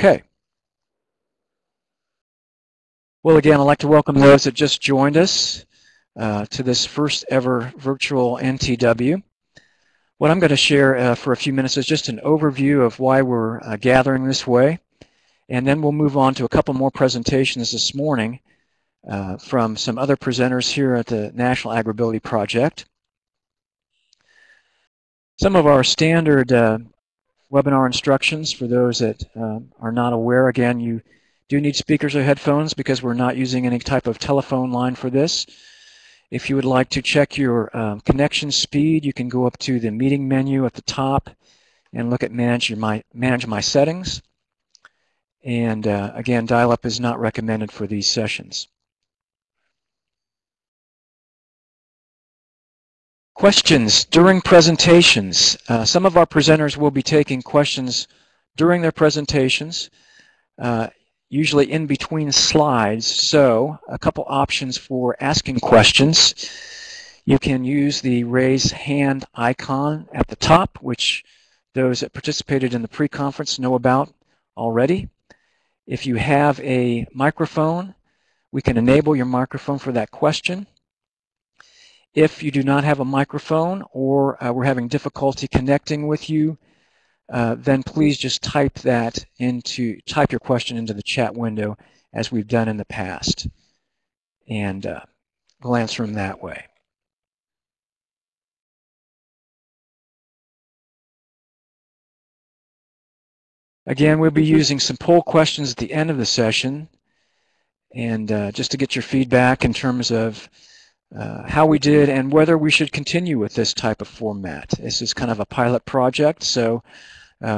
Okay. Well, again, I'd like to welcome those that just joined us to this first ever virtual NTW. What I'm going to share for a few minutes is just an overview of why we're gathering this way, and then we'll move on to a couple more presentations this morning from some other presenters here at the National AgrAbility Project. Some of our standard webinar instructions for those that are not aware. Again, you do need speakers or headphones because we're not using any type of telephone line for this. If you would like to check your connection speed, you can go up to the meeting menu at the top and look at manage my settings. And again, dial-up is not recommended for these sessions. Questions during presentations. Some of our presenters will be taking questions during their presentations, usually in between slides. So a couple options for asking questions. You can use the raise hand icon at the top, which those that participated in the pre-conference know about already. If you have a microphone, we can enable your microphone for that question. If you do not have a microphone or we're having difficulty connecting with you, then please just type your question into the chat window as we've done in the past, and we'll answer them that way. Again, we'll be using some poll questions at the end of the session, and just to get your feedback in terms of how we did and whether we should continue with this type of format. This is kind of a pilot project, so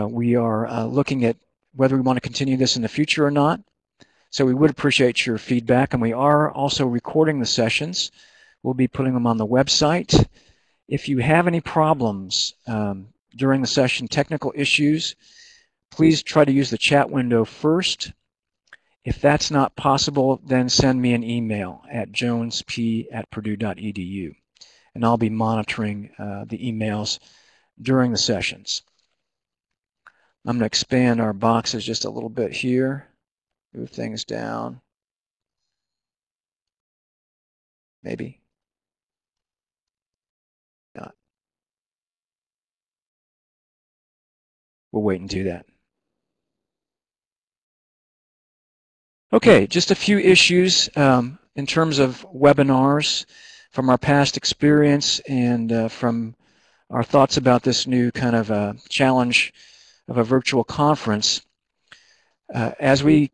we are looking at whether we want to continue this in the future or not. So we would appreciate your feedback, and we are also recording the sessions. We'll be putting them on the website. If you have any problems during the session, technical issues, please try to use the chat window first. If that's not possible, then send me an email at jonesp@purdue.edu, and I'll be monitoring the emails during the sessions. I'm going to expand our boxes just a little bit here, move things down, maybe not. We'll wait and do that. Okay, just a few issues in terms of webinars from our past experience and from our thoughts about this new kind of challenge of a virtual conference. As we've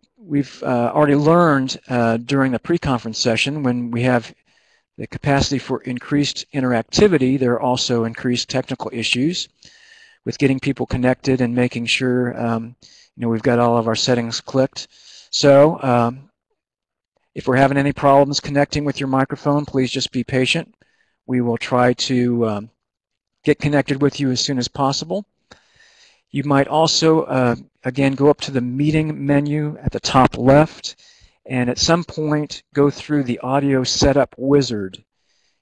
already learned during the pre-conference session, when we have the capacity for increased interactivity, there are also increased technical issues with getting people connected and making sure we've got all of our settings clicked. So if we're having any problems connecting with your microphone, please just be patient. We will try to get connected with you as soon as possible. You might also, again, go up to the meeting menu at the top left, and at some point go through the audio setup wizard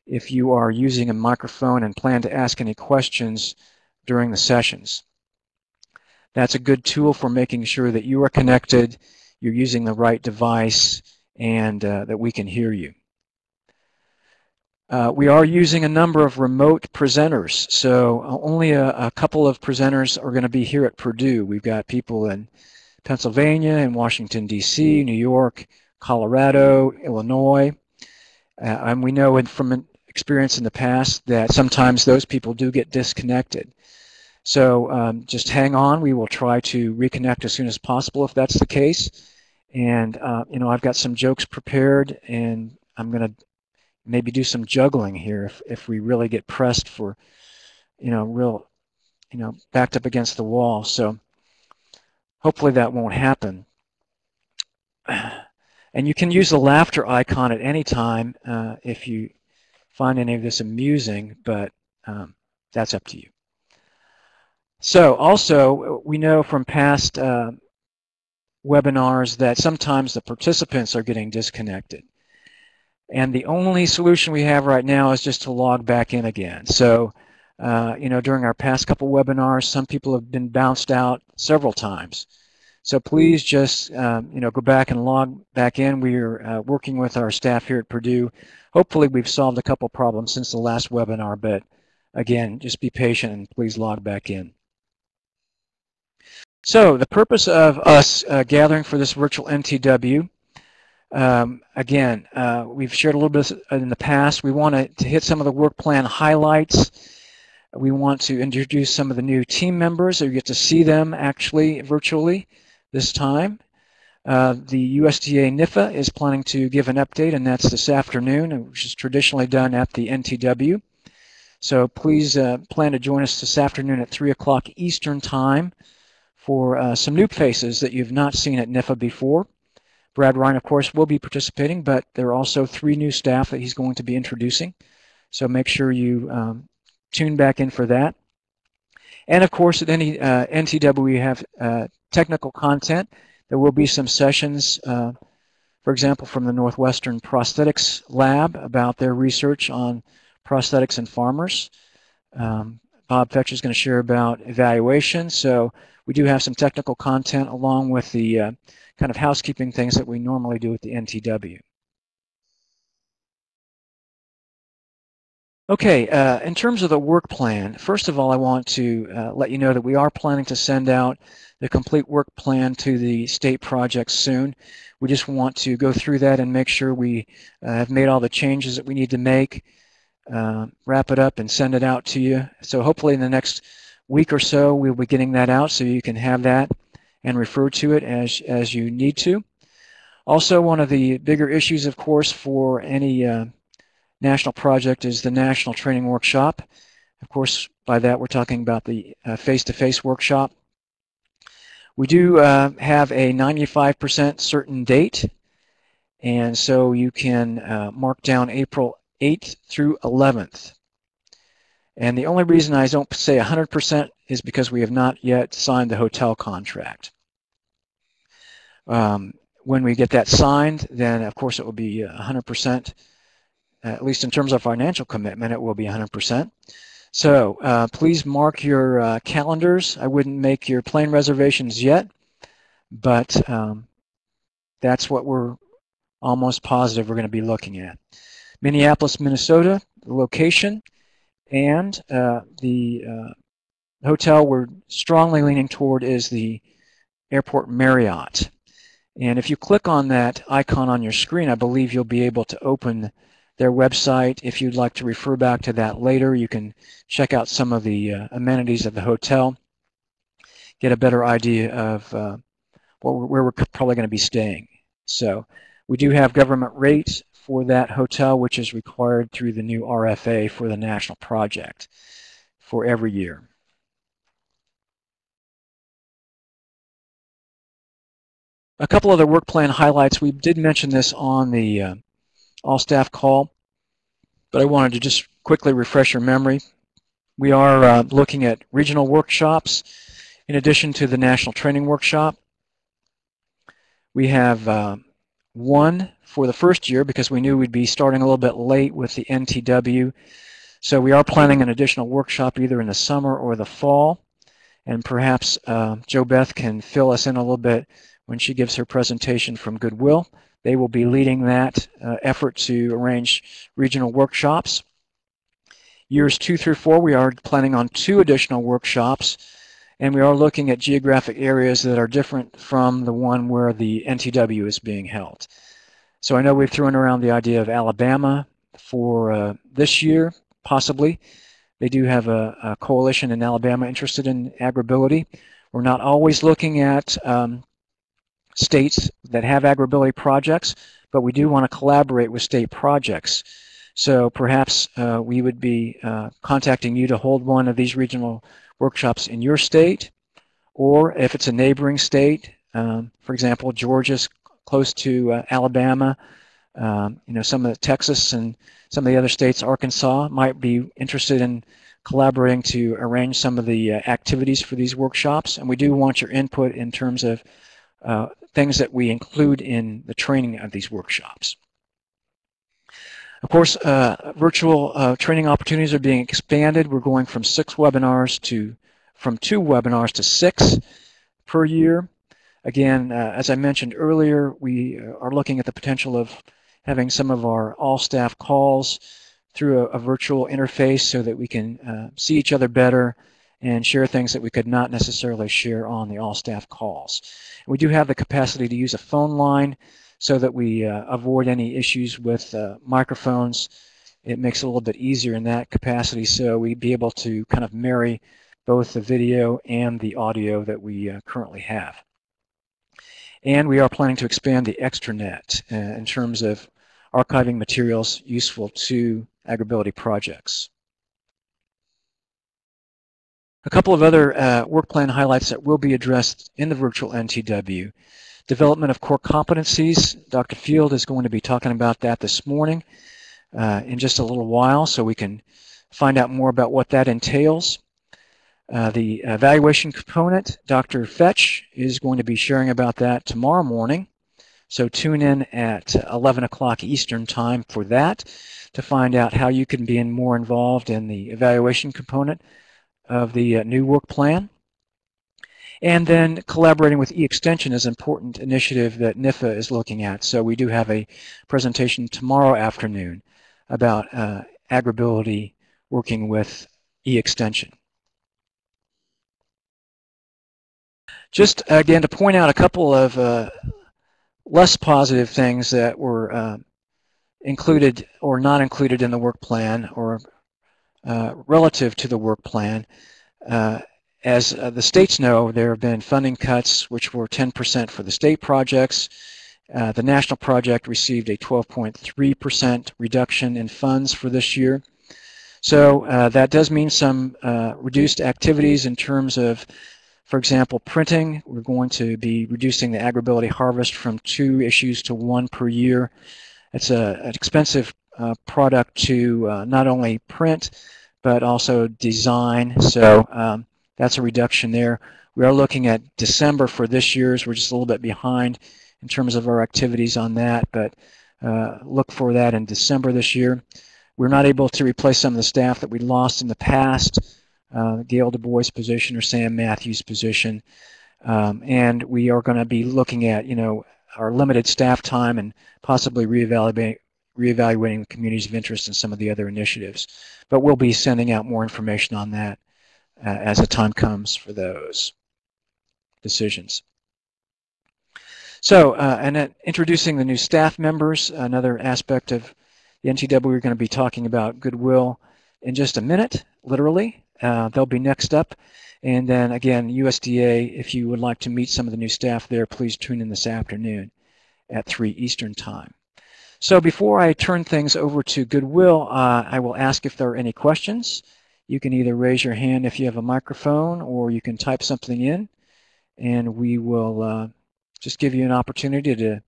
if you are using a microphone and plan to ask any questions during the sessions. That's a good tool for making sure that you are connected, you're using the right device, and that we can hear you. We are using a number of remote presenters, so only a couple of presenters are going to be here at Purdue. We've got people in Pennsylvania, in Washington, D.C., New York, Colorado, Illinois, and we know from experience in the past that sometimes those people do get disconnected. So just hang on. We will try to reconnect as soon as possible if that's the case. And I've got some jokes prepared, and I'm going to maybe do some juggling here if we really get pressed for, backed up against the wall. So hopefully that won't happen. And you can use the laughter icon at any time if you find any of this amusing, but that's up to you. So also, we know from past webinars that sometimes the participants are getting disconnected. And the only solution we have right now is just to log back in again. So, during our past couple webinars, some people have been bounced out several times. So please just go back and log back in. We are working with our staff here at Purdue. Hopefully we've solved a couple problems since the last webinar, but again, just be patient and please log back in. So the purpose of us gathering for this virtual NTW, again, we've shared a little bit in the past. We want to hit some of the work plan highlights. We want to introduce some of the new team members, so you get to see them actually virtually this time. The USDA NIFA is planning to give an update, and that's this afternoon, which is traditionally done at the NTW. So please plan to join us this afternoon at 3 o'clock Eastern Time for some new faces that you've not seen at NIFA before. Brad Ryan, of course, will be participating, but there are also 3 new staff that he's going to be introducing. So make sure you tune back in for that. And of course, at any NTW, we have technical content. There will be some sessions, for example, from the Northwestern Prosthetics Lab about their research on prosthetics in farmers. Bob Fetcher is going to share about evaluation. So we do have some technical content along with the kind of housekeeping things that we normally do at the NTW. Okay, in terms of the work plan, first of all, I want to let you know that we are planning to send out the complete work plan to the state projects soon. We just want to go through that and make sure we have made all the changes that we need to make, wrap it up and send it out to you. So hopefully in the next week or so, we'll be getting that out so you can have that and refer to it as you need to. Also, one of the bigger issues, of course, for any national project is the National Training Workshop. Of course, by that we're talking about the face-to-face workshop. We do have a 95% certain date, and so you can mark down April 8th through 11th. And the only reason I don't say 100% is because we have not yet signed the hotel contract. When we get that signed, then of course it will be 100%. At least in terms of financial commitment, it will be 100%. So please mark your calendars. I wouldn't make your plane reservations yet, but that's what we're almost positive we're going to be looking at. Minneapolis, Minnesota, the location, and the hotel we're strongly leaning toward is the Airport Marriott. And if you click on that icon on your screen, I believe you'll be able to open their website. If you'd like to refer back to that later, you can check out some of the amenities of the hotel, get a better idea of where we're probably going to be staying. So we do have government rates for that hotel, which is required through the new RFA for the national project for every year. A couple other work plan highlights. We did mention this on the all-staff call, but I wanted to just quickly refresh your memory. We are looking at regional workshops in addition to the National Training Workshop. We have one for the first year because we knew we'd be starting a little bit late with the NTW. So we are planning an additional workshop either in the summer or the fall. And perhaps Jo Beth can fill us in a little bit when she gives her presentation from Goodwill. They will be leading that effort to arrange regional workshops. Years 2 through 4, we are planning on 2 additional workshops, and we are looking at geographic areas that are different from the one where the NTW is being held. So I know we've thrown around the idea of Alabama for this year, possibly. They do have a coalition in Alabama interested in AgrAbility. We're not always looking at states that have AgrAbility projects, but we do want to collaborate with state projects. So perhaps we would be contacting you to hold one of these regional workshops in your state, or if it's a neighboring state, for example, Georgia's close to Alabama, some of the Texas and some of the other states, Arkansas, might be interested in collaborating to arrange some of the activities for these workshops. And we do want your input in terms of things that we include in the training of these workshops. Of course, virtual training opportunities are being expanded. We're going from 2 webinars to 6 per year. Again, as I mentioned earlier, we are looking at the potential of having some of our all-staff calls through a virtual interface so that we can see each other better and share things that we could not necessarily share on the all-staff calls. We do have the capacity to use a phone line so that we avoid any issues with microphones. It makes it a little bit easier in that capacity, so we'd be able to kind of marry both the video and the audio that we currently have. And we are planning to expand the extranet in terms of archiving materials useful to AgrAbility projects. A couple of other work plan highlights that will be addressed in the virtual NTW. Development of core competencies. Dr. Field is going to be talking about that this morning in just a little while, so we can find out more about what that entails. The evaluation component, Dr. Fetch is going to be sharing about that tomorrow morning. So tune in at 11 o'clock Eastern time for that to find out how you can be more involved in the evaluation component of the new work plan. And then collaborating with e-extension is an important initiative that NIFA is looking at. So we do have a presentation tomorrow afternoon about AgrAbility working with e-extension. Just again to point out a couple of less positive things that were included or not included in the work plan or relative to the work plan. As the states know, there have been funding cuts which were 10% for the state projects. The national project received a 12.3% reduction in funds for this year. So that does mean some reduced activities in terms of, for example, printing. We're going to be reducing the AgrAbility harvest from 2 issues to 1 per year. It's an expensive product to not only print, but also design. So that's a reduction there. We are looking at December for this year's. We're just a little bit behind in terms of our activities on that, but look for that in December this year. We're not able to replace some of the staff that we lost in the past. Gail Du Bois' position or Sam Matthews' position, and we are going to be looking at, our limited staff time and possibly reevaluating communities of interest and some of the other initiatives. But we'll be sending out more information on that as the time comes for those decisions. So, and then introducing the new staff members, another aspect of the NTW. We're going to be talking about Goodwill in just a minute, literally. They'll be next up. And then again, USDA, if you would like to meet some of the new staff there, please tune in this afternoon at 3 Eastern time. So before I turn things over to Goodwill, I will ask if there are any questions. You can either raise your hand if you have a microphone, or you can type something in, and we will just give you an opportunity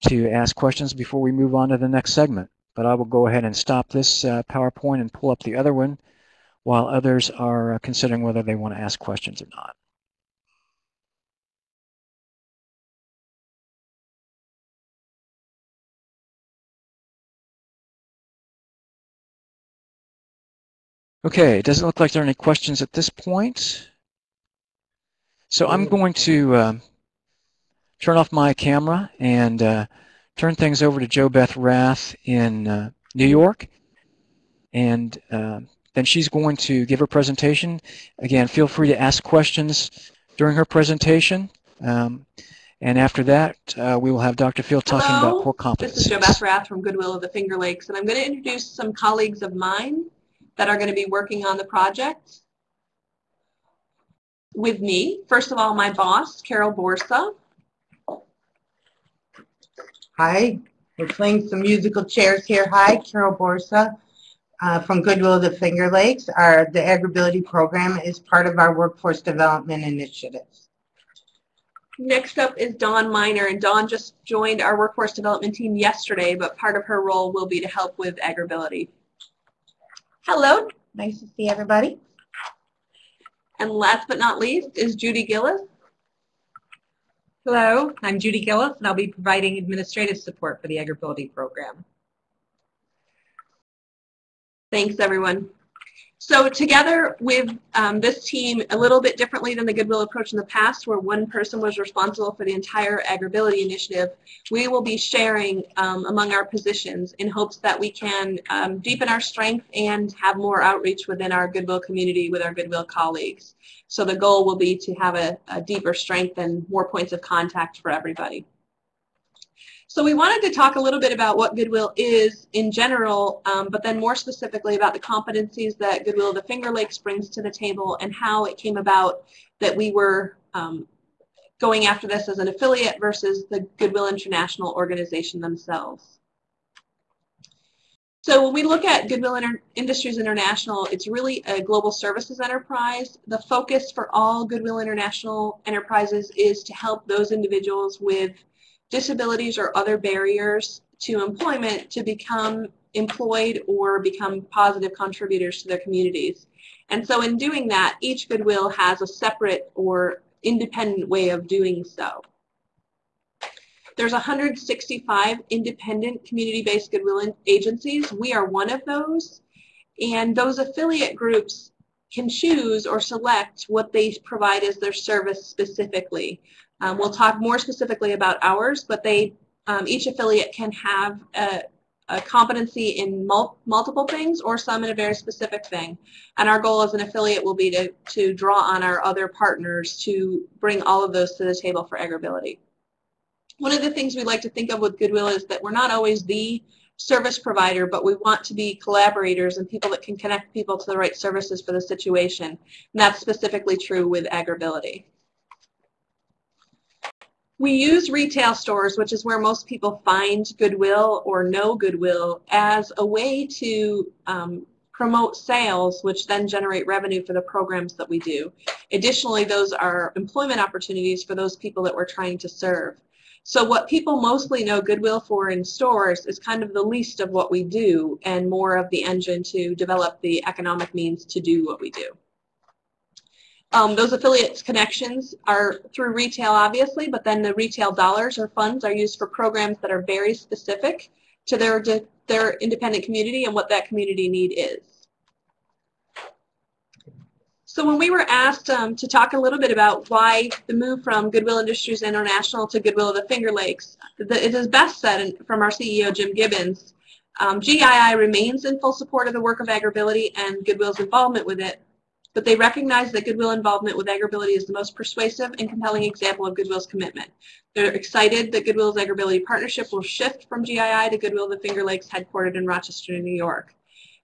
to ask questions before we move on to the next segment. But I will go ahead and stop this PowerPoint and pull up the other one while others are considering whether they want to ask questions or not. Okay, it doesn't look like there are any questions at this point. So I'm going to turn off my camera and turn things over to Jo Beth Rath in New York. And then she's going to give her presentation. Again, feel free to ask questions during her presentation. And after that, we will have Dr. Field talking about core competencies. This is Jo Beth Rath from Goodwill of the Finger Lakes, and I'm going to introduce some colleagues of mine that are going to be working on the project with me. First of all, my boss, Carol Borsa. Hi, we're playing some musical chairs here. Hi, Carol Borsa. From Goodwill of the Finger Lakes. The AgrAbility program is part of our workforce development initiatives. Next up is Dawn Miner, and Dawn just joined our workforce development team yesterday, but part of her role will be to help with AgrAbility. Hello. Nice to see everybody. And last but not least is Judy Gillis. Hello, I'm Judy Gillis, and I'll be providing administrative support for the AgrAbility program. Thanks, everyone. So together with this team, a little bit differently than the Goodwill approach in the past, where one person was responsible for the entire AgrAbility initiative, we will be sharing among our positions in hopes that we can deepen our strength and have more outreach within our Goodwill community with our Goodwill colleagues. So the goal will be to have a deeper strength and more points of contact for everybody. So we wanted to talk a little bit about what Goodwill is in general, but then more specifically about the competencies that Goodwill of the Finger Lakes brings to the table and how it came about that we were going after this as an affiliate versus the Goodwill International organization themselves. So when we look at Goodwill Industries International, it's really a global services enterprise. The focus for all Goodwill International enterprises is to help those individuals with disabilities or other barriers to employment to become employed or become positive contributors to their communities. And so in doing that, each Goodwill has a separate or independent way of doing so. There's 165 independent community-based Goodwill agencies. We are one of those, and those affiliate groups can choose or select what they provide as their service specifically. We'll talk more specifically about ours, but each affiliate can have a competency in multiple things or some in a very specific thing. And our goal as an affiliate will be to draw on our other partners to bring all of those to the table for AgrAbility. One of the things we like to think of with Goodwill is that we're not always the service provider, but we want to be collaborators and people that can connect people to the right services for the situation. And that's specifically true with AgrAbility. We use retail stores, which is where most people find Goodwill or know Goodwill, as a way to promote sales, which then generate revenue for the programs that we do. Additionally, those are employment opportunities for those people that we're trying to serve. So what people mostly know Goodwill for in stores is kind of the least of what we do and more of the engine to develop the economic means to do what we do. Those affiliates connections are through retail, obviously, but then the retail dollars or funds are used for programs that are very specific to their independent community and what that community need is. So when we were asked to talk a little bit about why the move from Goodwill Industries International to Goodwill of the Finger Lakes, it is best said from our CEO, Jim Gibbons, GII remains in full support of the work of AgrAbility and Goodwill's involvement with it, but they recognize that Goodwill involvement with AgrAbility is the most persuasive and compelling example of Goodwill's commitment. They're excited that Goodwill's AgrAbility partnership will shift from GII to Goodwill of the Finger Lakes, headquartered in Rochester, New York.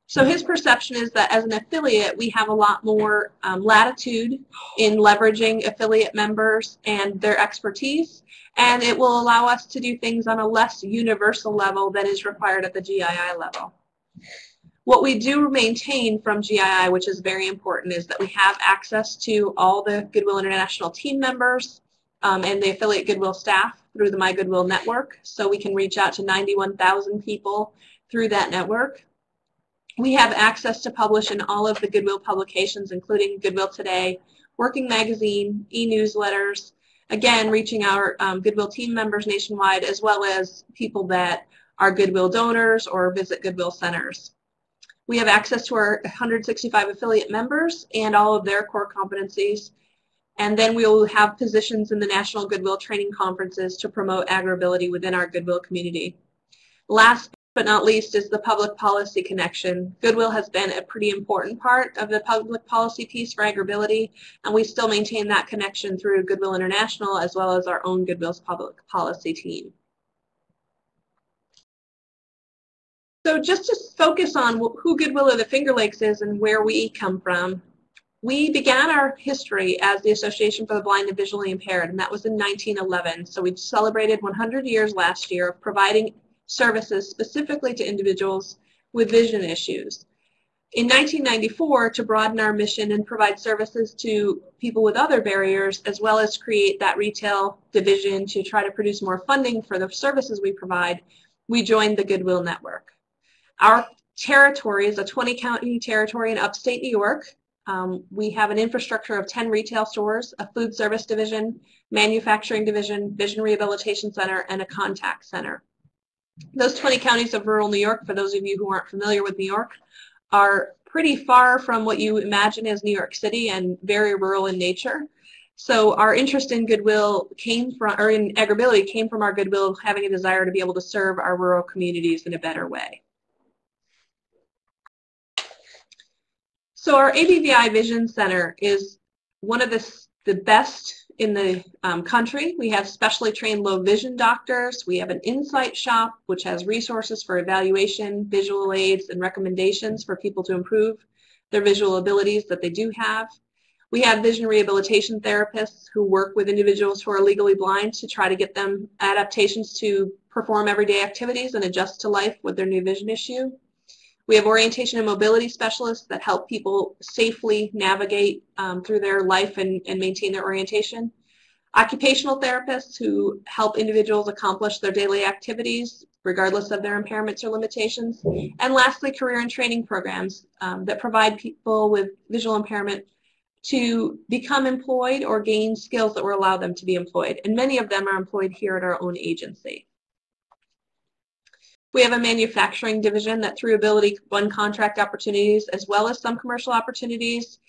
So his perception is that as an affiliate, we have a lot more latitude in leveraging affiliate members and their expertise, and it will allow us to do things on a less universal level than is required at the GII level. What we do maintain from GII, which is very important, is that we have access to all the Goodwill International team members and the affiliate Goodwill staff through the My Goodwill network, so we can reach out to 91,000 people through that network. We have access to publish in all of the Goodwill publications, including Goodwill Today, Working Magazine, e-newsletters, again, reaching our Goodwill team members nationwide, as well as people that are Goodwill donors or visit Goodwill centers. We have access to our 165 affiliate members and all of their core competencies. And then we will have positions in the National Goodwill Training Conferences to promote AgrAbility within our Goodwill community. Last but not least is the public policy connection. Goodwill has been a pretty important part of the public policy piece for AgrAbility, and we still maintain that connection through Goodwill International as well as our own Goodwill's public policy team. So just to focus on who Goodwill of the Finger Lakes is and where we come from, we began our history as the Association for the Blind and Visually Impaired, and that was in 1911. So we celebrated 100 years last year of providing services specifically to individuals with vision issues. In 1994, to broaden our mission and provide services to people with other barriers, as well as create that retail division to try to produce more funding for the services we provide, we joined the Goodwill Network. Our territory is a 20-county territory in upstate New York. We have an infrastructure of 10 retail stores, a food service division, manufacturing division, vision rehabilitation center, and a contact center. Those 20 counties of rural New York, for those of you who aren't familiar with New York, are pretty far from what you imagine as New York City and very rural in nature. So our interest in Goodwill came from, or in AgrAbility came from our Goodwill having a desire to be able to serve our rural communities in a better way. So our ABVI Vision Center is one of the best in the country. We have specially trained low vision doctors. We have an insight shop which has resources for evaluation, visual aids, and recommendations for people to improve their visual abilities that they do have. We have vision rehabilitation therapists who work with individuals who are legally blind to try to get them adaptations to perform everyday activities and adjust to life with their new vision issue. We have orientation and mobility specialists that help people safely navigate through their life and maintain their orientation. Occupational therapists who help individuals accomplish their daily activities regardless of their impairments or limitations. And lastly, career and training programs that provide people with visual impairment to become employed or gain skills that will allow them to be employed. And many of them are employed here at our own agency. We have a manufacturing division that through Ability won contract opportunities as well as some commercial opportunities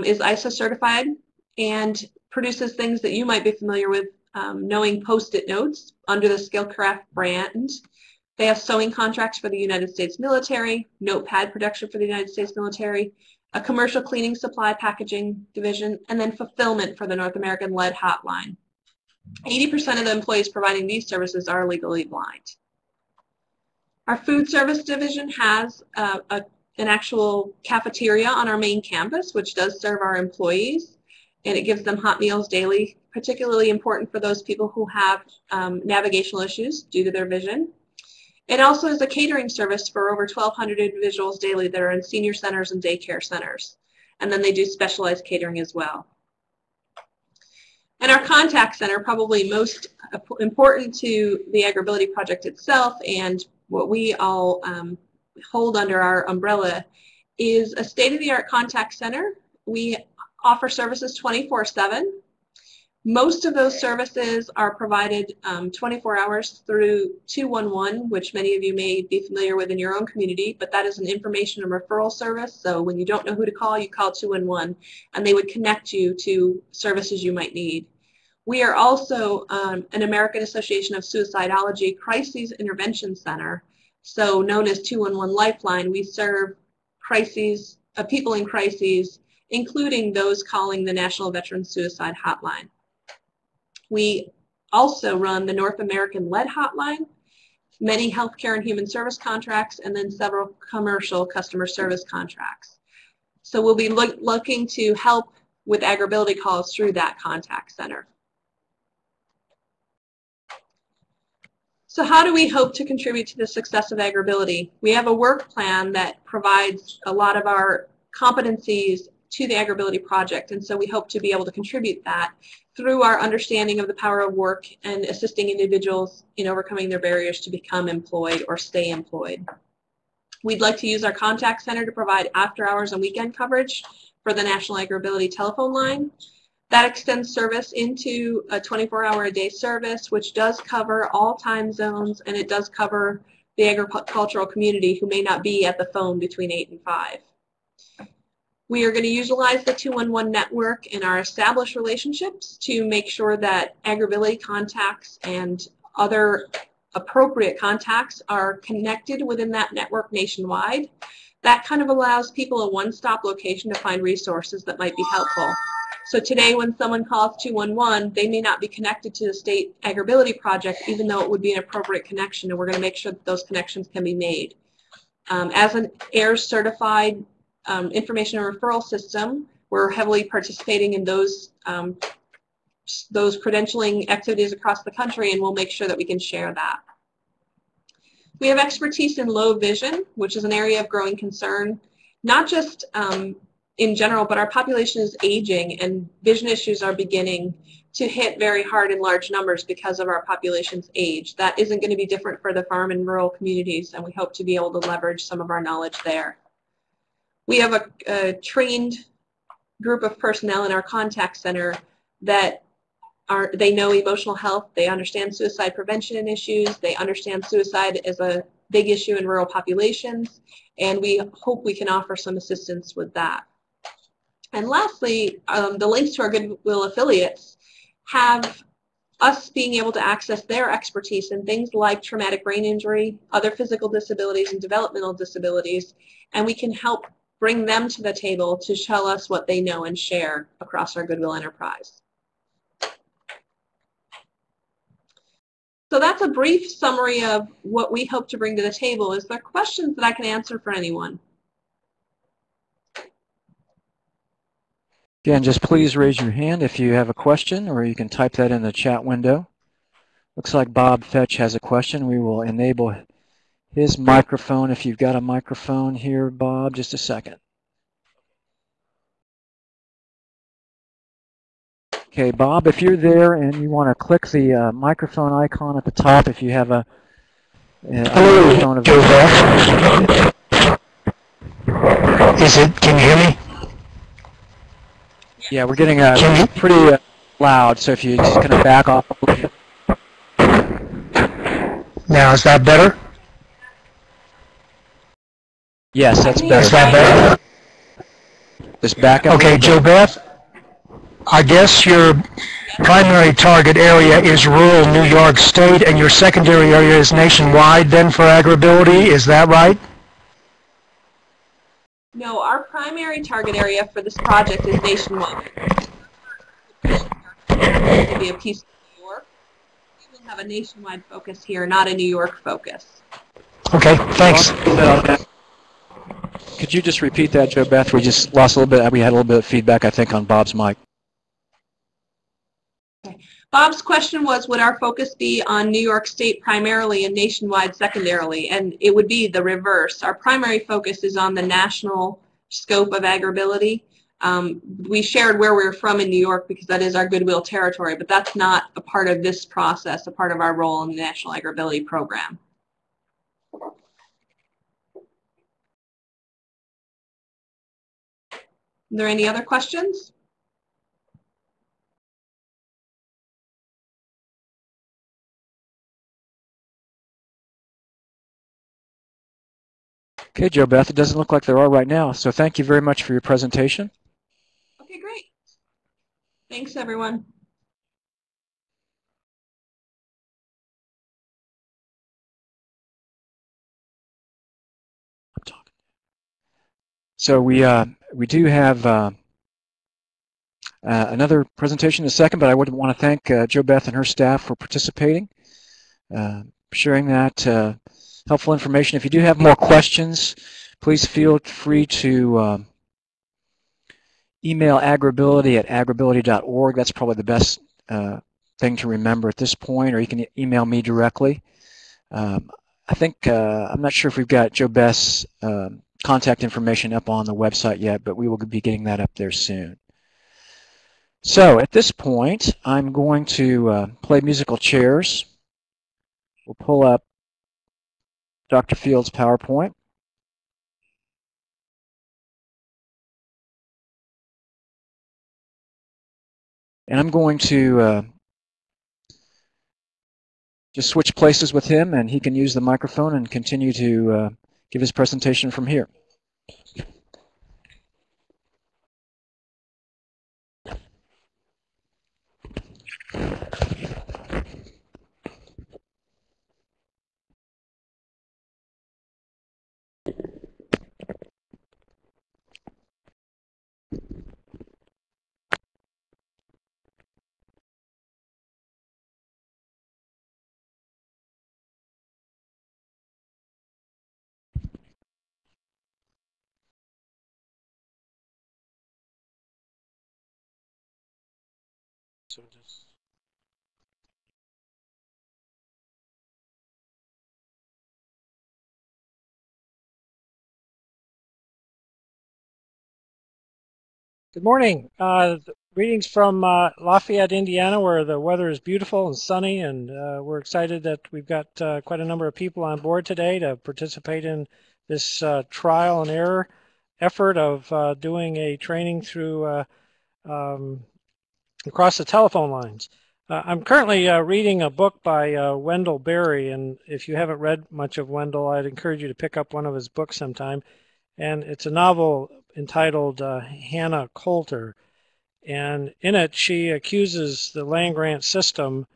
is ISO certified and produces things that you might be familiar with knowing Post-it notes under the Skillcraft brand. They have sewing contracts for the United States military, notepad production for the United States military, a commercial cleaning supply packaging division, and then fulfillment for the North American Lead Hotline. 80% of the employees providing these services are legally blind. Our food service division has an actual cafeteria on our main campus, which does serve our employees, and it gives them hot meals daily, particularly important for those people who have navigational issues due to their vision. It also is a catering service for over 1,200 individuals daily that are in senior centers and daycare centers. And then they do specialized catering as well. And our contact center, probably most important to the AgrAbility project itself and what we all hold under our umbrella, is a state-of-the-art contact center. We offer services 24/7. Most of those services are provided 24 hours through 211, which many of you may be familiar with in your own community, but that is an information and referral service. So when you don't know who to call, you call 211, and they would connect you to services you might need. We are also an American Association of Suicidology Crises Intervention Center, so known as 211 Lifeline. We serve crises, people in crises, including those calling the National Veteran Suicide Hotline. We also run the North American Lead Hotline, many healthcare and human service contracts, and then several commercial customer service contracts. So we'll be looking to help with AgrAbility calls through that contact center. So how do we hope to contribute to the success of AgrAbility? We have a work plan that provides a lot of our competencies to the AgrAbility project, and so we hope to be able to contribute that through our understanding of the power of work and assisting individuals in overcoming their barriers to become employed or stay employed. We'd like to use our contact center to provide after-hours and weekend coverage for the National AgrAbility telephone line. That extends service into a 24-hour-a-day service, which does cover all time zones, and it does cover the agricultural community who may not be at the phone between 8 and 5. We are going to utilize the 211 network in our established relationships to make sure that AgrAbility contacts and other appropriate contacts are connected within that network nationwide. That kind of allows people a one-stop location to find resources that might be helpful. So today when someone calls 211, they may not be connected to the state AgrAbility project, even though it would be an appropriate connection, and we're going to make sure that those connections can be made. As an AIRS certified information and referral system, we're heavily participating in those credentialing activities across the country, and we'll make sure that we can share that. We have expertise in low vision, which is an area of growing concern, not just in general, but our population is aging and vision issues are beginning to hit very hard in large numbers because of our population's age. That isn't going to be different for the farm and rural communities, and we hope to be able to leverage some of our knowledge there. We have a trained group of personnel in our contact center that they know emotional health, they understand suicide prevention issues, they understand suicide as a big issue in rural populations, and we hope we can offer some assistance with that. And lastly, the links to our Goodwill affiliates have us being able to access their expertise in things like traumatic brain injury, other physical disabilities, and developmental disabilities, and we can help bring them to the table to tell us what they know and share across our Goodwill enterprise. So that's a brief summary of what we hope to bring to the table. Is there questions that I can answer for anyone? Again, just please raise your hand if you have a question, or you can type that in the chat window. Looks like Bob Fetch has a question. We will enable his microphone if you've got a microphone here, Bob. Just a second. Okay, Bob, if you're there and you want to click the microphone icon at the top, if you have a microphone available. Can you hear me? Yeah, we're getting pretty loud, so if you just kind of back off a little bit. Now, is that better? Yes, that's better. Is that better? Just back up. Okay, Joe Beth, I guess your primary target area is rural New York State, and your secondary area is nationwide then for AgrAbility, is that right? No, our primary target area for this project is nationwide. To be a piece of New York. We will have a nationwide focus here, not a New York focus. Okay, thanks. Could you just repeat that, Joe Beth? We just lost a little bit. We had a little bit of feedback, I think, on Bob's mic. Okay. Bob's question was, would our focus be on New York State primarily and nationwide secondarily? And it would be the reverse. Our primary focus is on the national scope of AgrAbility. We shared where we're from in New York because that is our Goodwill territory, but that's not a part of this process, a part of our role in the National AgrAbility Program. Are there any other questions? Okay, Joe Beth, it doesn't look like there are right now, so thank you very much for your presentation. Okay, great. Thanks, everyone. So we do have another presentation in a second, but I would want to thank Jo Beth and her staff for participating, sharing that helpful information. If you do have more questions, please feel free to email agrability@agrability.org. That's probably the best thing to remember at this point, or you can email me directly. I think, I'm not sure if we've got Jo Beth's contact information up on the website yet, but we will be getting that up there soon. So at this point, I'm going to play musical chairs. We'll pull up Dr. Field's PowerPoint. And I'm going to just switch places with him, and he can use the microphone and continue to give his presentation from here. Good morning. Greetings from Lafayette, Indiana, where the weather is beautiful and sunny, and we're excited that we've got quite a number of people on board today to participate in this trial and error effort of doing a training through across the telephone lines. I'm currently reading a book by Wendell Berry, and if you haven't read much of Wendell, I'd encourage you to pick up one of his books sometime. And it's a novel entitled Hannah Coulter. And in it, she accuses the land-grant system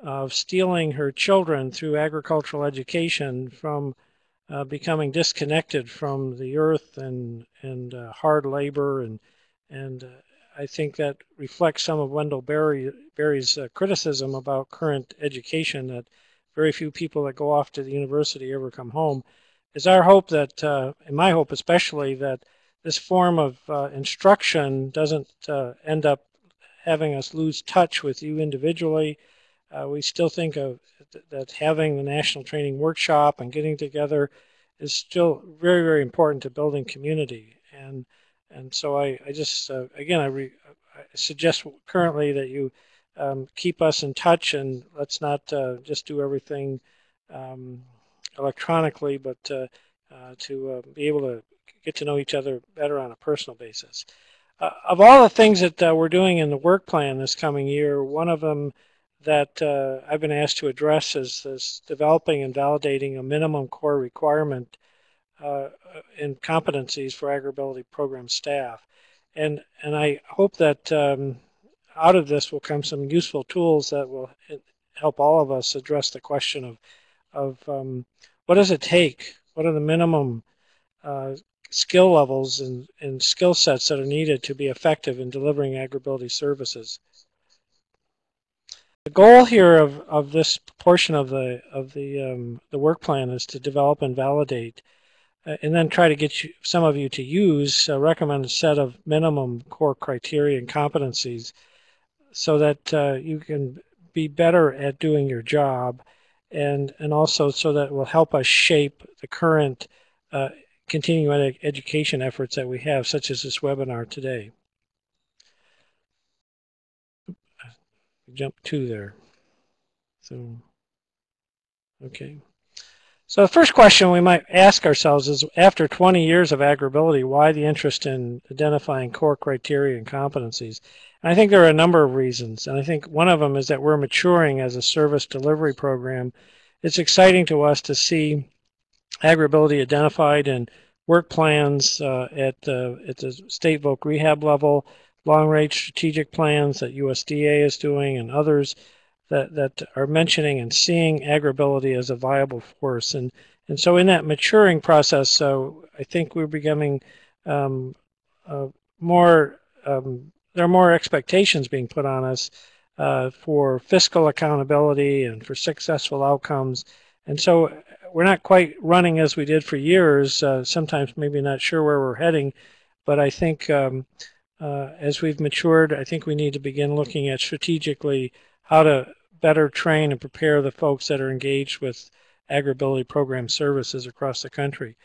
of stealing her children through agricultural education from becoming disconnected from the earth and hard labor, and I think that reflects some of Wendell Berry's criticism about current education, that very few people that go off to the university ever come home. It's our hope that, and my hope especially, that this form of instruction doesn't end up having us lose touch with you individually. We still think of that having the National Training Workshop and getting together is still very, very important to building community. And so I just, again, I suggest currently that you keep us in touch, and let's not just do everything electronically, but to be able to get to know each other better on a personal basis. Of all the things that we're doing in the work plan this coming year, one of them that I've been asked to address is developing and validating a minimum core requirement in competencies for AgrAbility program staff. And I hope that out of this will come some useful tools that will help all of us address the question of what does it take? What are the minimum skill levels and skill sets that are needed to be effective in delivering AgrAbility services? The goal here of this portion of the work plan is to develop and validate, and then try to get some of you to use a recommended set of minimum core criteria and competencies, so that you can be better at doing your job, and also so that it will help us shape the current continuing education efforts that we have, such as this webinar today. Jump 2 there. So, okay. So the first question we might ask ourselves is, after 20 years of AgrAbility, why the interest in identifying core criteria and competencies? And I think there are a number of reasons, and I think one of them is that we're maturing as a service delivery program. It's exciting to us to see AgrAbility identified in work plans at the state voc rehab level, long-range strategic plans that USDA is doing, and others that are mentioning and seeing AgrAbility as a viable force. And so in that maturing process, I think we're becoming more, there are more expectations being put on us for fiscal accountability and for successful outcomes. And so we're not quite running as we did for years, sometimes maybe not sure where we're heading, but I think as we've matured, I think we need to begin looking at strategically how to better train and prepare the folks that are engaged with AgrAbility program services across the country.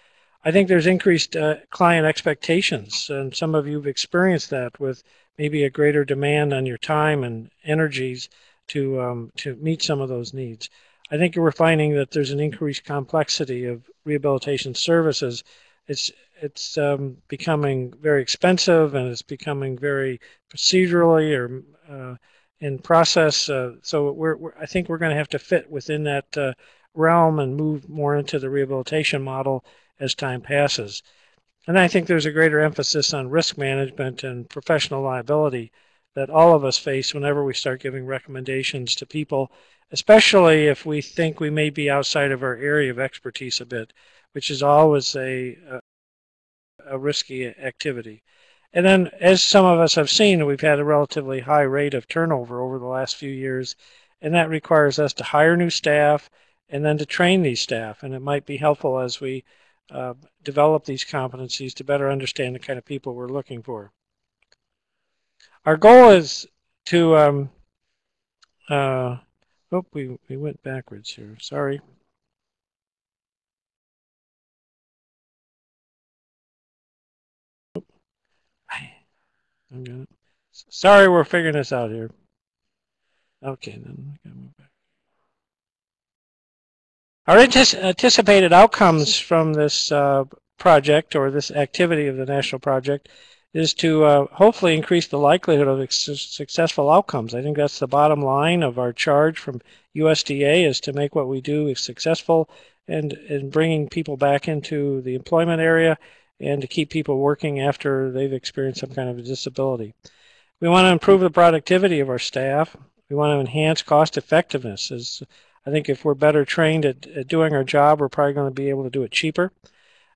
I think there's increased client expectations, and some of you have experienced that with maybe a greater demand on your time and energies to meet some of those needs. I think we're finding that there's an increased complexity of rehabilitation services. It's becoming very expensive, and it's becoming very procedurally or in process. So I think we're going to have to fit within that realm and move more into the rehabilitation model as time passes. And I think there's a greater emphasis on risk management and professional liability that all of us face whenever we start giving recommendations to people, especially if we think we may be outside of our area of expertise a bit, which is always a risky activity. And then, as some of us have seen, we've had a relatively high rate of turnover over the last few years, and that requires us to hire new staff and then to train these staff. And it might be helpful as we develop these competencies to better understand the kind of people we're looking for. Our goal is to, we went backwards here, sorry. Sorry, we're figuring this out here. Okay, then I gotta move back. Our anticipated outcomes from this project, or this activity of the national project, is to hopefully increase the likelihood of successful outcomes. I think that's the bottom line of our charge from USDA, is to make what we do successful and bringing people back into the employment area and to keep people working after they've experienced some kind of a disability. We want to improve the productivity of our staff. We want to enhance cost effectiveness. I think if we're better trained at doing our job, we're probably going to be able to do it cheaper.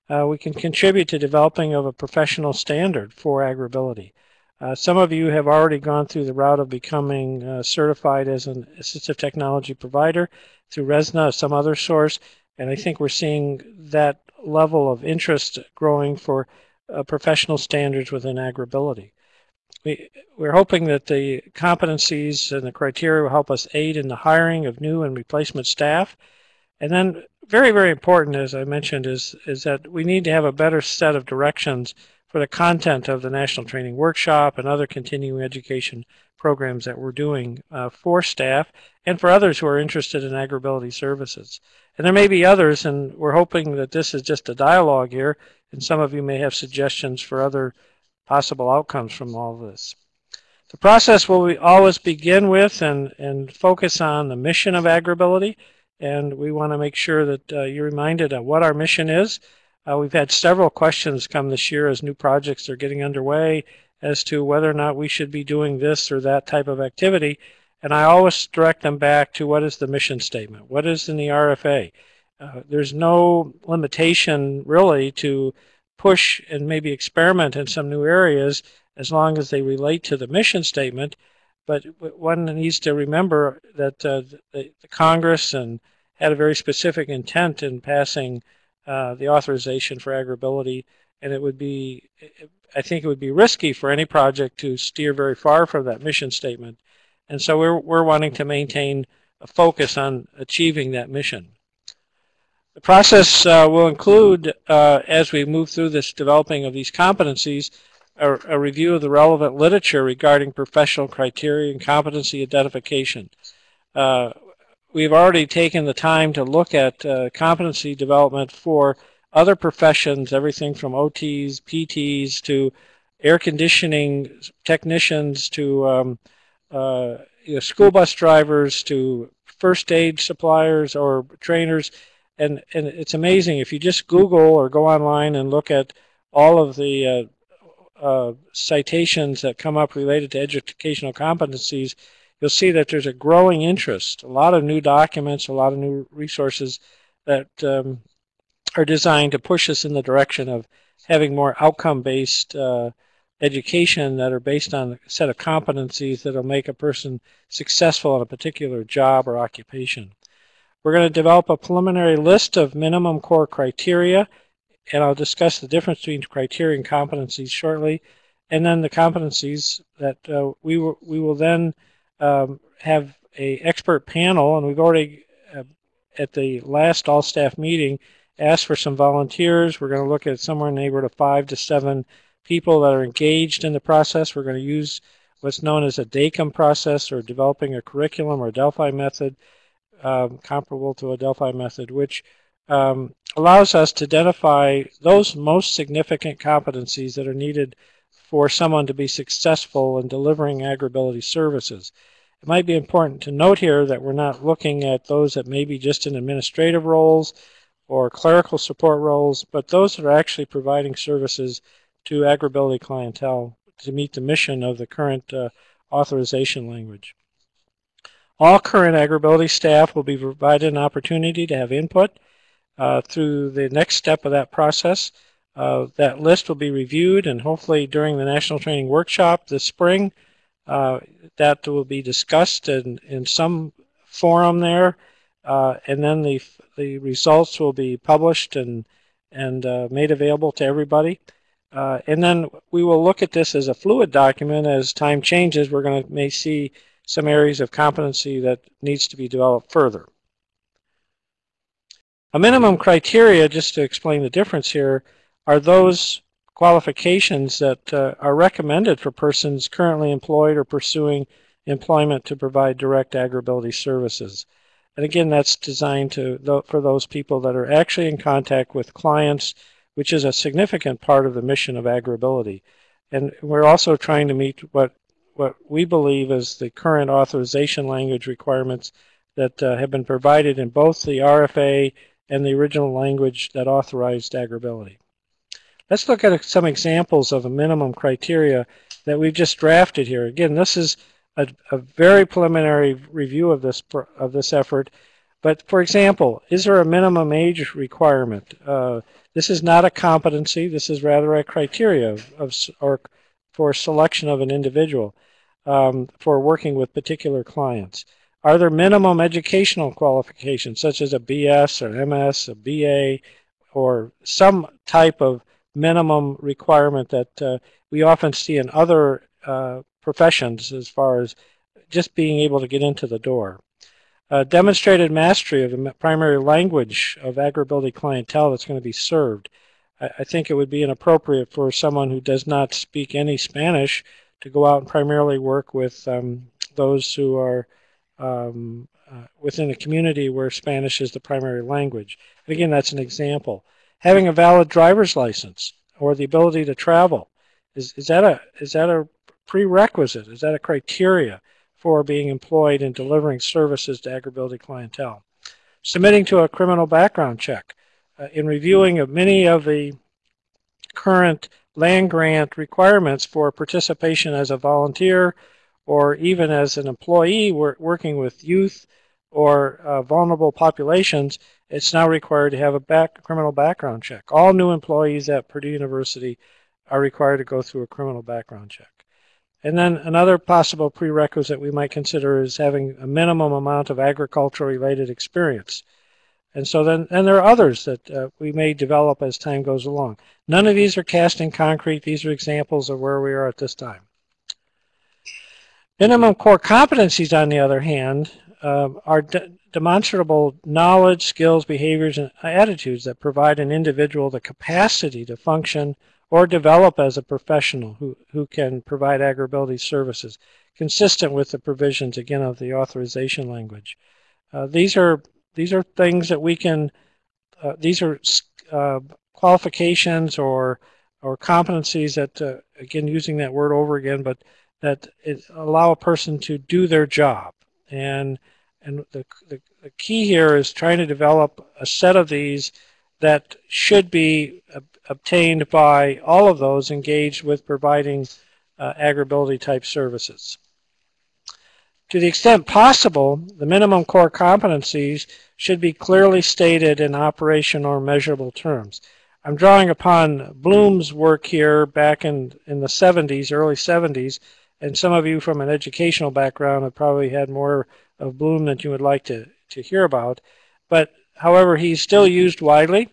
We can contribute to developing of a professional standard for AgrAbility. Some of you have already gone through the route of becoming certified as an assistive technology provider through RESNA or some other source, and I think we're seeing that level of interest growing for professional standards within AgrAbility. We're hoping that the competencies and the criteria will help us aid in the hiring of new and replacement staff. And then very, very important, as I mentioned, is that we need to have a better set of directions for the content of the National Training Workshop and other continuing education programs that we're doing for staff and for others who are interested in AgrAbility services. And there may be others, and we're hoping that this is just a dialogue here, and some of you may have suggestions for other possible outcomes from all of this. The process will always begin with and focus on the mission of AgrAbility, and we want to make sure that you're reminded of what our mission is. We've had several questions come this year as new projects are getting underway as to whether or not we should be doing this or that type of activity, and I always direct them back to what is the mission statement, what is in the RFA. There's no limitation really to push and maybe experiment in some new areas as long as they relate to the mission statement. But one needs to remember that the Congress had a very specific intent in passing the authorization for AgrAbility, and I think it would be risky for any project to steer very far from that mission statement. And so we're wanting to maintain a focus on achieving that mission. The process will include, as we move through this developing of these competencies, a review of the relevant literature regarding professional criteria and competency identification. We've already taken the time to look at competency development for other professions, everything from OTs, PTs, to air conditioning technicians, to school bus drivers, to first aid suppliers or trainers. And it's amazing, if you just Google or go online and look at all of the citations that come up related to educational competencies, you'll see that there's a growing interest, a lot of new documents, a lot of new resources that are designed to push us in the direction of having more outcome-based education that are based on a set of competencies that will make a person successful in a particular job or occupation. We're going to develop a preliminary list of minimum core criteria, and I'll discuss the difference between criteria and competencies shortly. And then the competencies that we will then have an expert panel, and we've already, at the last all-staff meeting, asked for some volunteers. We're going to look at somewhere in the neighborhood of 5 to 7 people that are engaged in the process. We're going to use what's known as a DACM process, or developing a curriculum, or Delphi method, comparable to a Delphi method, which allows us to identify those most significant competencies that are needed for someone to be successful in delivering AgrAbility services. It might be important to note here that we're not looking at those that may be just in administrative roles or clerical support roles, but those that are actually providing services to AgrAbility clientele to meet the mission of the current authorization language. All current AgrAbility staff will be provided an opportunity to have input through the next step of that process. That list will be reviewed, and hopefully during the National Training Workshop this spring, that will be discussed in some forum there, and then the results will be published and made available to everybody. And then we will look at this as a fluid document. As time changes, we're going to may see some areas of competency that needs to be developed further. A minimum criteria, just to explain the difference here, are those qualifications that are recommended for persons currently employed or pursuing employment to provide direct AgrAbility services. And again, that's designed for those people that are actually in contact with clients, which is a significant part of the mission of AgrAbility. And we're also trying to meet what we believe is the current authorization language requirements that have been provided in both the RFA and the original language that authorized AgrAbility. Let's look at some examples of a minimum criteria that we've just drafted here. Again, this is a very preliminary review of this effort. But for example, is there a minimum age requirement? This is not a competency. This is rather a criteria or for selection of an individual for working with particular clients. Are there minimum educational qualifications, such as a BS or MS, a BA, or some type of minimum requirement that we often see in other professions as far as just being able to get into the door? Demonstrated mastery of the primary language of AgrAbility clientele that's going to be served. I think it would be inappropriate for someone who does not speak any Spanish to go out and primarily work with those who are within a community where Spanish is the primary language. And again, that's an example. Having a valid driver's license or the ability to travel, is that a prerequisite? Is that a criteria for being employed in delivering services to AgrAbility clientele? Submitting to a criminal background check. In reviewing of many of the current land grant requirements for participation as a volunteer or even as an employee working with youth or vulnerable populations, it's now required to have a criminal background check. All new employees at Purdue University are required to go through a criminal background check. And then another possible prerequisite we might consider is having a minimum amount of agriculture-related experience. And so then there are others that we may develop as time goes along. None of these are cast in concrete. These are examples of where we are at this time. Minimum core competencies, on the other hand, are demonstrable knowledge, skills, behaviors, and attitudes that provide an individual the capacity to function or develop as a professional who can provide AgrAbility services, consistent with the provisions, again, of the authorization language. These are things that we can, these are qualifications or competencies that, again, using that word over again, but that allow a person to do their job. And the key here is trying to develop a set of these that should be obtained by all of those engaged with providing AgrAbility type services. To the extent possible, the minimum core competencies should be clearly stated in operation or measurable terms. I'm drawing upon Bloom's work here back in the 70s, early 70s, and some of you from an educational background have probably had more of Bloom than you would like to hear about. But however, he's still used widely,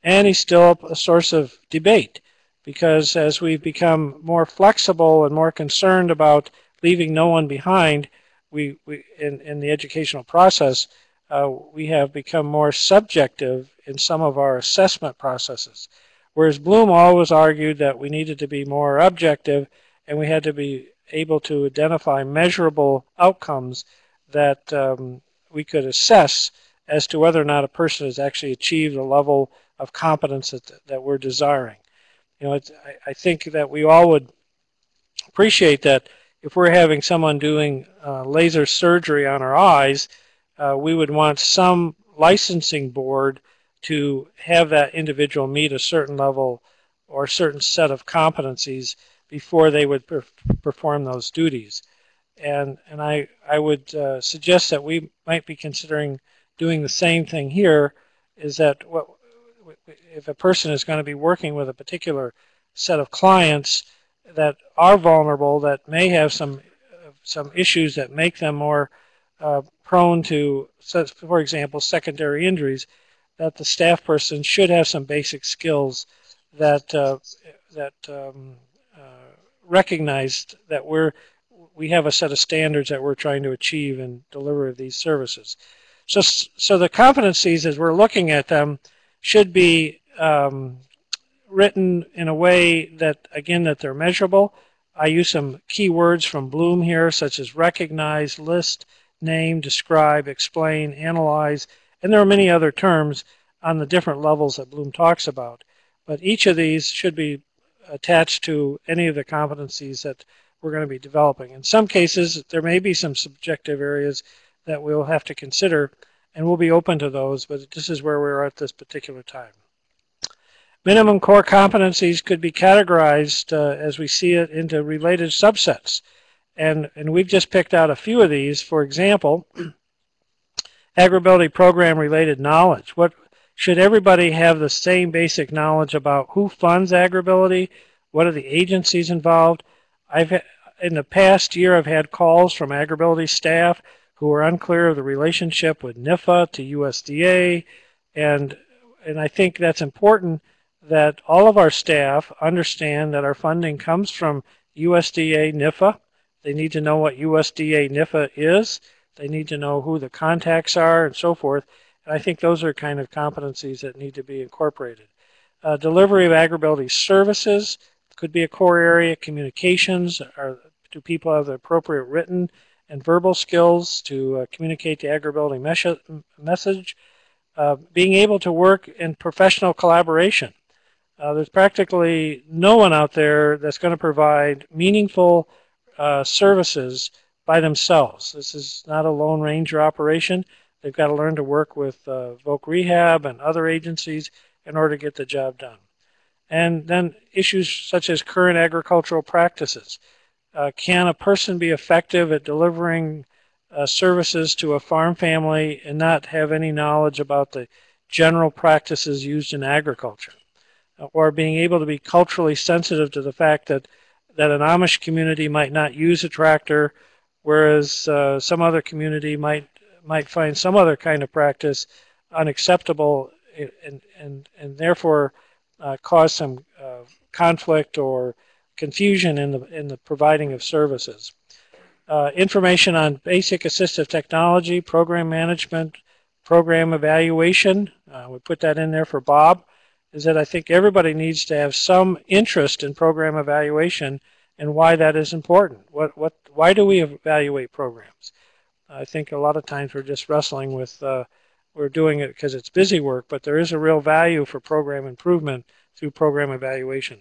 and he's still a source of debate, because as we've become more flexible and more concerned about leaving no one behind, in the educational process, we have become more subjective in some of our assessment processes. Whereas Bloom always argued that we needed to be more objective and we had to be able to identify measurable outcomes that we could assess as to whether or not a person has actually achieved a level of competence that we're desiring. You know, I think that we all would appreciate that if we're having someone doing laser surgery on our eyes, we would want some licensing board to have that individual meet a certain level or a certain set of competencies before they would perform those duties. And I would suggest that we might be considering doing the same thing here, is that if a person is going to be working with a particular set of clients that are vulnerable, that may have some issues that make them more prone to, for example, secondary injuries, that the staff person should have some basic skills that recognize that we have a set of standards that we're trying to achieve and deliver these services. So the competencies, as we're looking at them, should be written in a way that, again, that they're measurable. I use some key words from Bloom here, such as recognize, list, name, describe, explain, analyze, and there are many other terms on the different levels that Bloom talks about. But each of these should be attached to any of the competencies that we're going to be developing. In some cases, there may be some subjective areas that we'll have to consider, and we'll be open to those, but this is where we're at this particular time. Minimum core competencies could be categorized, as we see it, into related subsets. And we've just picked out a few of these. For example, AgrAbility Program-related knowledge. Should everybody have the same basic knowledge about who funds AgrAbility? What are the agencies involved? In the past year, I've had calls from AgrAbility staff who are unclear of the relationship with NIFA to USDA, and I think that's important that all of our staff understand that our funding comes from USDA NIFA. They need to know what USDA NIFA is. They need to know who the contacts are and so forth. And I think those are kind of competencies that need to be incorporated. Delivery of AgrAbility services could be a core area. Communications, do people have the appropriate written and verbal skills to communicate the AgrAbility message? Being able to work in professional collaboration. There's practically no one out there that's going to provide meaningful services by themselves. This is not a Lone Ranger operation. They've got to learn to work with Voc Rehab and other agencies in order to get the job done. And then issues such as current agricultural practices. Can a person be effective at delivering services to a farm family and not have any knowledge about the general practices used in agriculture? Or being able to be culturally sensitive to the fact that an Amish community might not use a tractor, whereas some other community might find some other kind of practice unacceptable and therefore cause some conflict or confusion in the providing of services. Information on basic assistive technology, program management, program evaluation. We put that in there for Bob. Is that I think everybody needs to have some interest in program evaluation and why that is important. Why do we evaluate programs? I think a lot of times we're just wrestling with, we're doing it because it's busy work, but there is a real value for program improvement through program evaluation.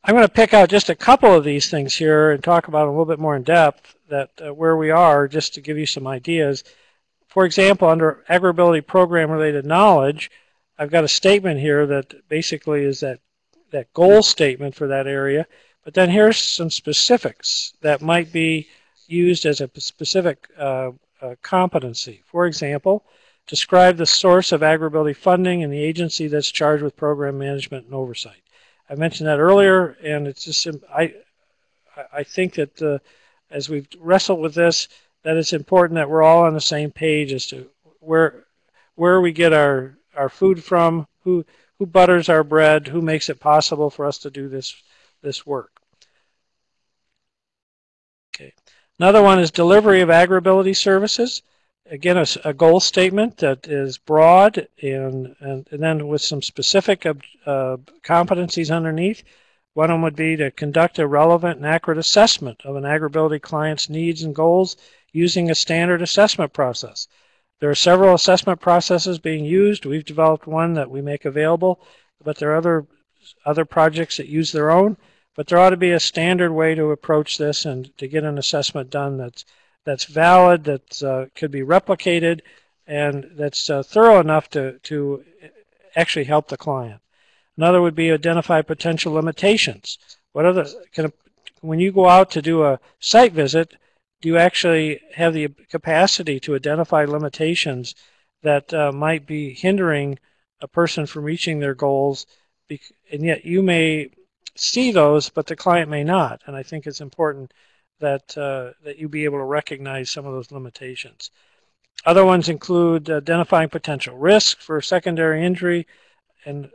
I'm going to pick out just a couple of these things here and talk about a little bit more in depth that where we are, just to give you some ideas. For example, under AgrAbility Program-related knowledge, I've got a statement here that basically is that goal statement for that area, but then here's some specifics that might be used as a specific competency. For example, describe the source of AgrAbility funding and the agency that's charged with program management and oversight. I mentioned that earlier, and it's just I think that as we've wrestled with this, that it's important that we're all on the same page as to where we get our food from, who butters our bread, who makes it possible for us to do this work. Okay. Another one is delivery of AgrAbility services. Again, a goal statement that is broad and then with some specific competencies underneath. One of them would be to conduct a relevant and accurate assessment of an AgrAbility client's needs and goals using a standard assessment process. There are several assessment processes being used. We've developed one that we make available, but there are other projects that use their own. But there ought to be a standard way to approach this and to get an assessment done that's valid, that could be replicated, and that's thorough enough to actually help the client. Another would be identify potential limitations. When you go out to do a site visit, do you actually have the capacity to identify limitations that might be hindering a person from reaching their goals, and yet you may see those, but the client may not. And I think it's important that you be able to recognize some of those limitations. Other ones include identifying potential risks for secondary injury, and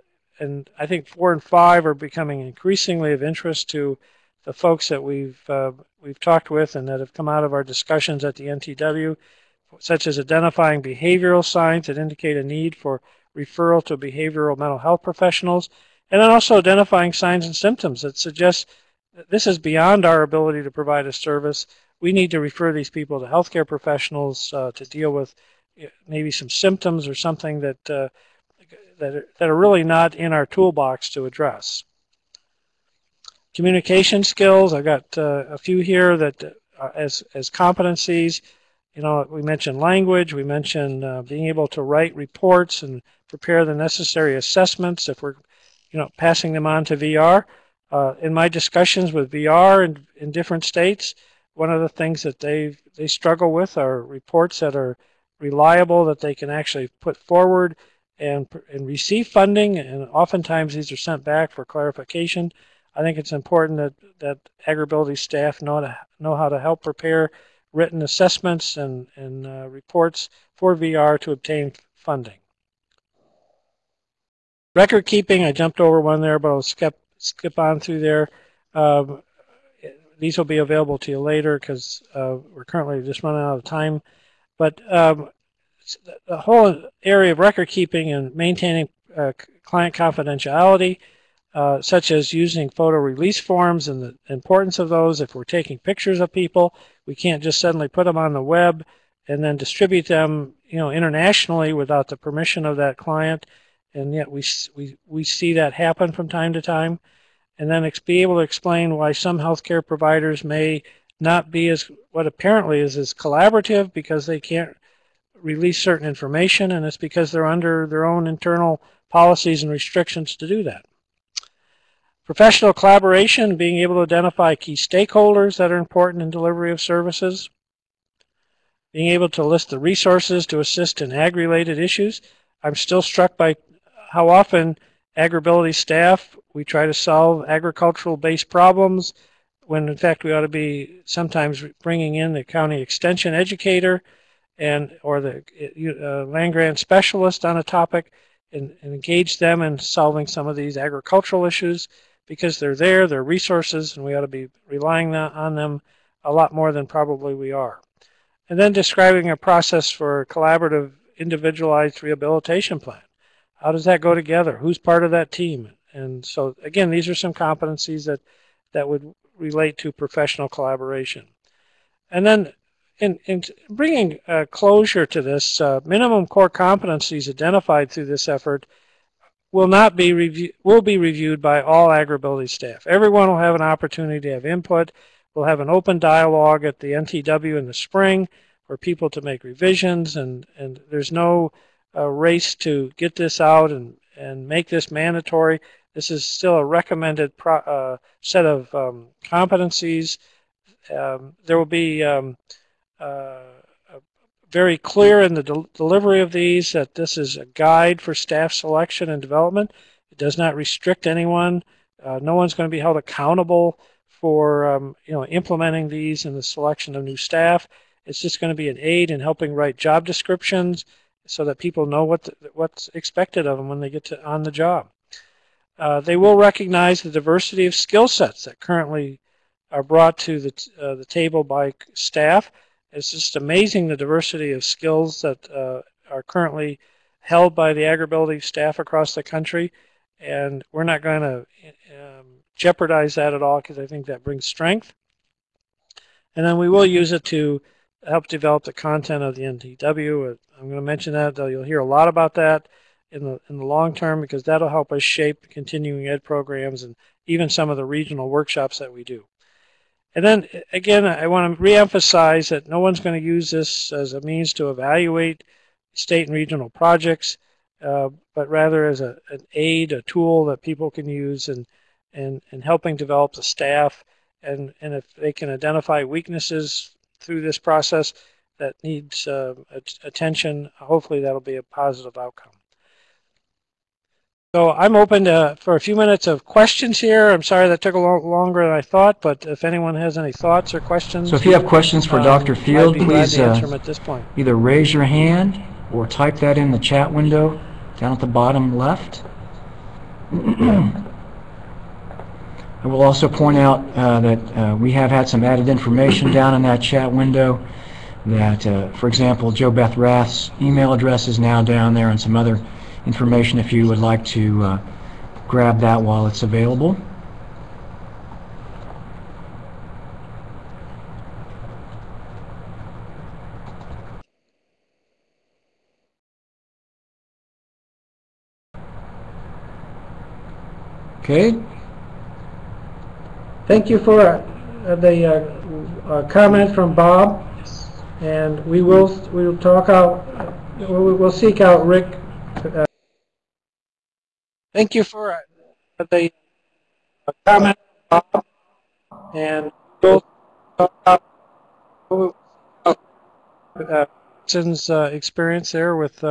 I think 4 and 5 are becoming increasingly of interest to the folks that we've talked with and that have come out of our discussions at the NTW, such as identifying behavioral signs that indicate a need for referral to behavioral mental health professionals, and then also identifying signs and symptoms that suggest that this is beyond our ability to provide a service. We need to refer these people to healthcare professionals to deal with maybe some symptoms or something that that are really not in our toolbox to address. Communication skills, I've got a few here that as competencies. You know, we mentioned language, we mentioned being able to write reports and prepare the necessary assessments if we're, you know, passing them on to VR. In my discussions with VR in different states, one of the things that they struggle with are reports that are reliable, that they can actually put forward and receive funding, and oftentimes these are sent back for clarification. I think it's important that AgrAbility staff know how to help prepare written assessments and reports for VR to obtain funding. Record keeping, I jumped over one there, but I'll skip on through there. These will be available to you later because we're currently just running out of time. But the whole area of record keeping and maintaining client confidentiality, such as using photo release forms and the importance of those. If we're taking pictures of people, we can't just suddenly put them on the web and then distribute them, you know, internationally without the permission of that client. And yet we see that happen from time to time. And then be able to explain why some healthcare providers may not be what apparently is as collaborative because they can't release certain information, and it's because they're under their own internal policies and restrictions to do that. Professional collaboration, being able to identify key stakeholders that are important in delivery of services. Being able to list the resources to assist in ag-related issues. I'm still struck by how often AgrAbility staff, we try to solve agricultural-based problems when in fact we ought to be sometimes bringing in the county extension educator or the land-grant specialist on a topic and engage them in solving some of these agricultural issues, because they're resources, and we ought to be relying on them a lot more than probably we are. And then describing a process for a collaborative, individualized rehabilitation plan. How does that go together? Who's part of that team? And so, again, these are some competencies that would relate to professional collaboration. And then in bringing closure to this, minimum core competencies identified through this effort will be reviewed by all AgrAbility staff. Everyone will have an opportunity to have input. We'll have an open dialogue at the NTW in the spring for people to make revisions, and there's no race to get this out and make this mandatory. This is still a recommended set of competencies. There will be very clear in the delivery of these that this is a guide for staff selection and development. It does not restrict anyone. No one's going to be held accountable for implementing these in the selection of new staff. It's just going to be an aid in helping write job descriptions so that people know what's expected of them when they get on the job. They will recognize the diversity of skill sets that currently are brought to the table by staff. It's just amazing the diversity of skills that are currently held by the AgrAbility staff across the country, and we're not going to jeopardize that at all, because I think that brings strength. And then we will use it to help develop the content of the NTW. I'm going to mention that, though you'll hear a lot about that in the long term, because that'll help us shape continuing ed programs and even some of the regional workshops that we do. And then, again, I want to reemphasize that no one's going to use this as a means to evaluate state and regional projects, but rather as an aid, a tool that people can use in helping develop the staff. And if they can identify weaknesses through this process that needs attention, hopefully that'll be a positive outcome. So I'm open for a few minutes of questions here. I'm sorry that took a lot longer than I thought, but if anyone has any thoughts or questions. So if you have questions for Dr. Field, please answer them at this point. Either raise your hand or type that in the chat window down at the bottom left. I will also point out that we have had some added information down in that chat window that, for example, Joe Beth Rath's email address is now down there, and some other information if you would like to grab that while it's available. Okay. Thank you for the comment from Bob, and we will talk out. We'll seek out Rick. Thank you for the comment from Bob, and we'll talk out Susan's experience there with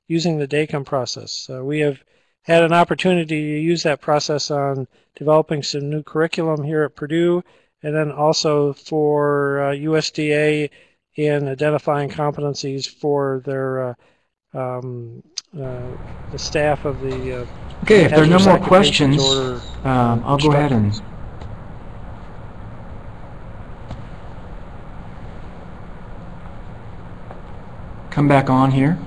using the DACOM process. We have had an opportunity to use that process on developing some new curriculum here at Purdue, and then also for USDA in identifying competencies for their the staff of the okay, if there are no more questions, I'll go ahead and come back on here.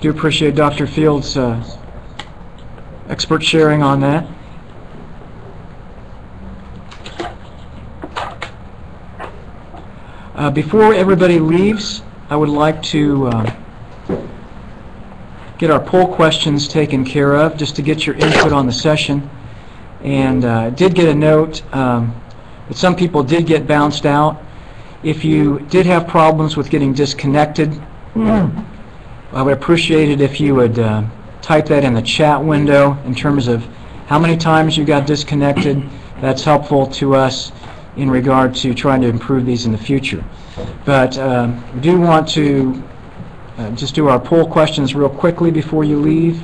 Do appreciate Dr. Field's expert sharing on that. Before everybody leaves, I would like to get our poll questions taken care of, just to get your input on the session. And I did get a note that some people did get bounced out. If you did have problems with getting disconnected, I would appreciate it if you would type that in the chat window in terms of how many times you got disconnected. That's helpful to us in regard to trying to improve these in the future. But we do want to just do our poll questions real quickly before you leave.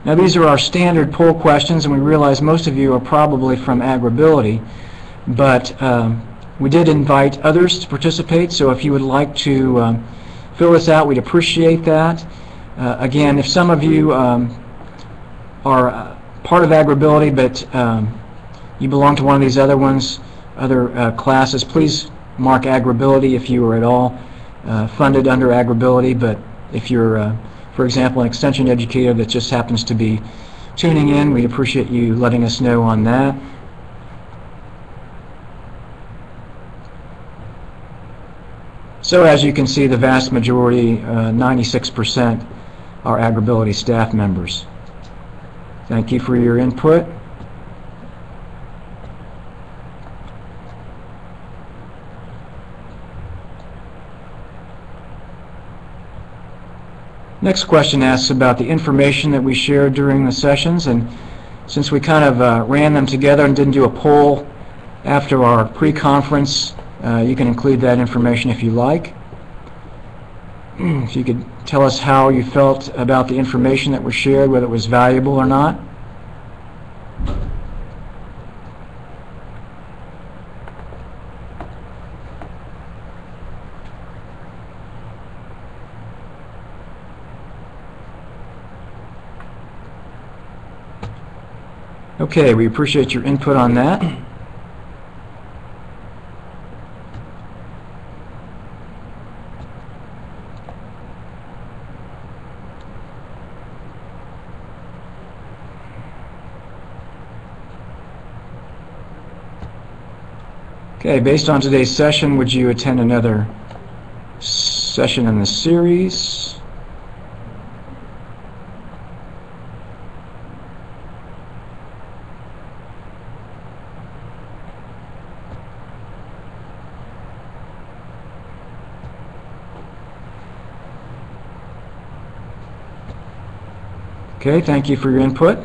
Now these are our standard poll questions, and we realize most of you are probably from AgrAbility, but we did invite others to participate, so if you would like to fill this out, we'd appreciate that. Again, if some of you are part of AgrAbility, but you belong to one of these other ones, other classes, please mark AgrAbility if you are at all funded under AgrAbility. But if you're, for example, an extension educator that just happens to be tuning in, we'd appreciate you letting us know on that. So as you can see, the vast majority, 96%, are AgrAbility staff members. Thank you for your input. Next question asks about the information that we shared during the sessions, and since we kind of ran them together and didn't do a poll after our pre-conference, you can include that information if you like. If you could tell us how you felt about the information that was shared, whether it was valuable or not. Okay, we appreciate your input on that. Okay, based on today's session, would you attend another session in the series? Okay, thank you for your input.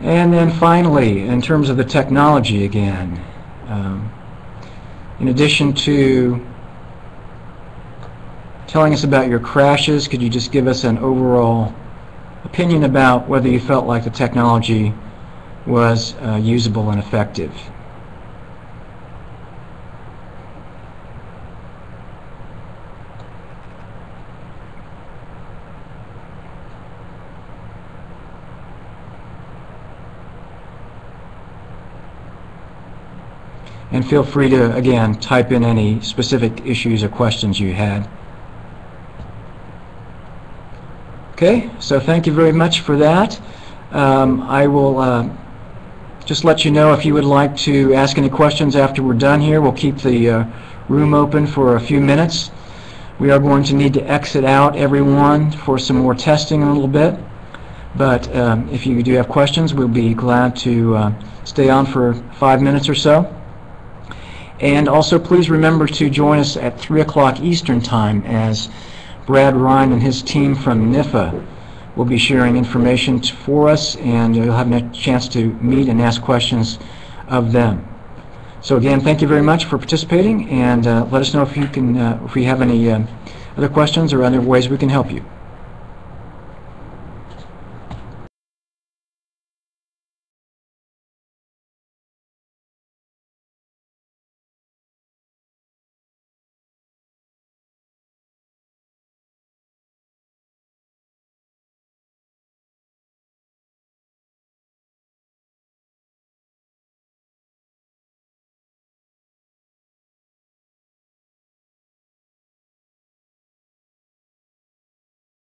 And then finally, in terms of the technology again, in addition to telling us about your crashes, could you just give us an overall opinion about whether you felt like the technology was usable and effective? And feel free to, again, type in any specific issues or questions you had. Okay, so thank you very much for that. I will just let you know if you would like to ask any questions after we're done here. We'll keep the room open for a few minutes. We are going to need to exit out everyone for some more testing in a little bit. But if you do have questions, we'll be glad to stay on for 5 minutes or so. And also, please remember to join us at 3 o'clock Eastern Time as Brad Ryan and his team from NIFA will be sharing information for us, and you'll have a chance to meet and ask questions of them. So again, thank you very much for participating, and let us know if you can, if we have any other questions or other ways we can help you.